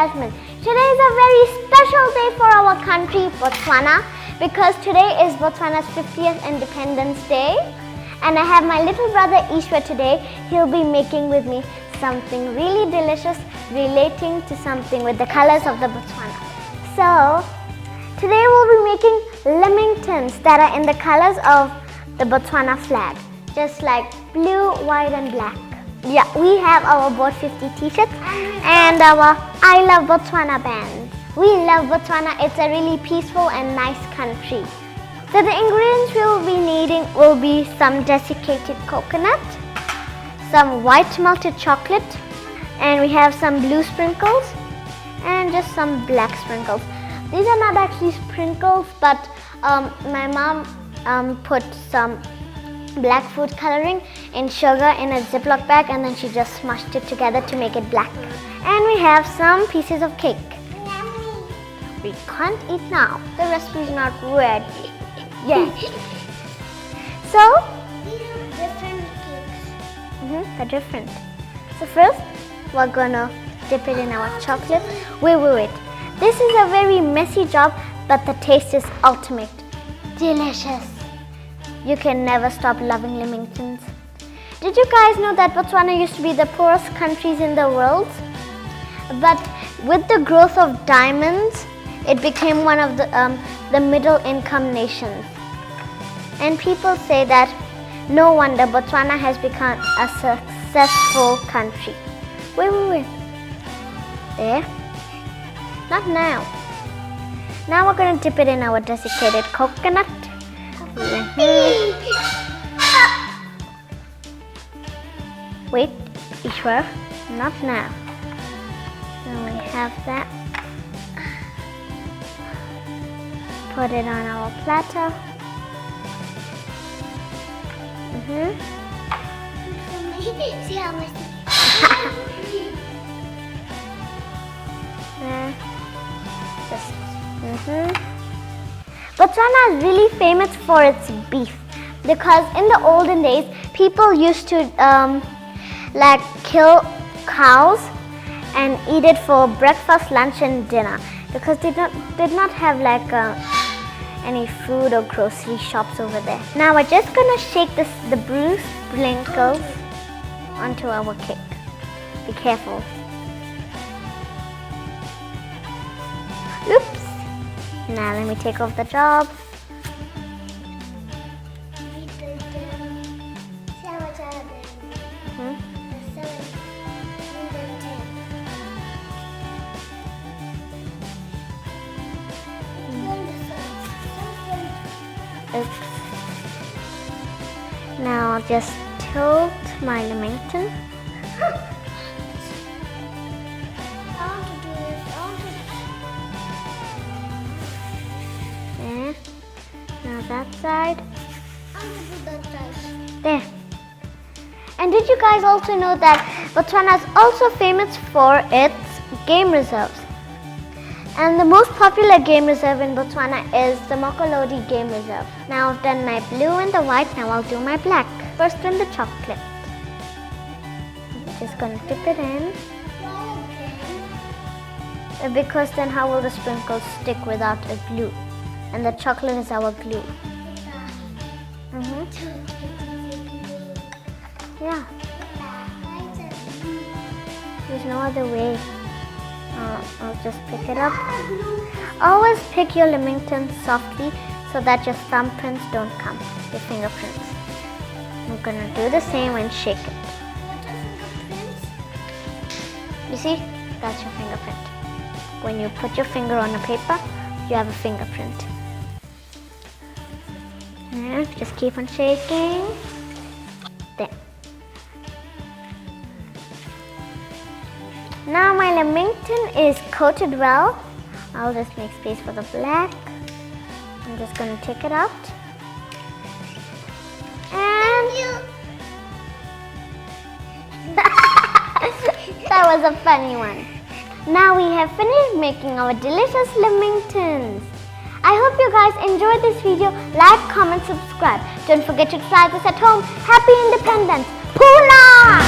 Jasmine. Today is a very special day for our country, Botswana, because today is Botswana's 50th Independence Day. And I have my little brother Ishwa today. He'll be making with me something really delicious relating to something with the colors of the Botswana. So, today we'll be making lamingtons that are in the colors of the Botswana flag. Just like blue, white and black. Yeah, we have our Board 50 t-shirts and our I Love Botswana band. We love Botswana. It's a really peaceful and nice country. So the ingredients we'll be needing will be some desiccated coconut, some white melted chocolate, and we have some blue sprinkles and just some black sprinkles. These are not actually sprinkles, but my mom put some black food coloring in sugar in a Ziploc bag, and then she just smushed it together to make it black. And we have some pieces of cake. We can't eat now. The recipe is not ready yet. So, these are different cakes. They're different. So first, we're gonna dip it in our chocolate. Wait. This is a very messy job, but the taste is ultimate. Delicious. You can never stop loving lamingtons. Did you guys know that Botswana used to be the poorest countries in the world? But with the growth of diamonds, it became one of the middle income nations. And people say that no wonder Botswana has become a successful country. Wait. There. Not now. Now we're going to dip it in our desiccated coconut. Wait, Ishwar, not now. Then we have that. Put it on our platter. See how much? Botswana is really famous for its beef because in the olden days people used to like kill cows and eat it for breakfast, lunch and dinner because they did not have like any food or grocery shops over there. Now we're just gonna shake the bruised sprinkles onto our cake. Be careful. Oops. Now let me take off the job. Oops. Now I'll just tilt my lamington. Now that side. There. And did you guys also know that Botswana is also famous for its game reserves? And the most popular game reserve in Botswana is the Mokolodi Game Reserve. Now I've done my blue and the white, now I'll do my black. First in the chocolate. Just gonna dip it in. Because then how will the sprinkles stick without a glue? And the chocolate is our glue. Yeah. There's no other way. I'll just pick it up. Always pick your lamington softly so that your thumbprints don't come, your fingerprints. I'm gonna do the same and shake it. You see? That's your fingerprint. When you put your finger on a paper, you have a fingerprint. And just keep on shaking. There. Now my lamington is coated well. I'll just make space for the black. I'm just going to take it out. And that was a funny one. Now we have finished making our delicious lamingtons. I hope you guys enjoyed this video. Like, comment, subscribe. Don't forget to try this at home. Happy Independence! Pula!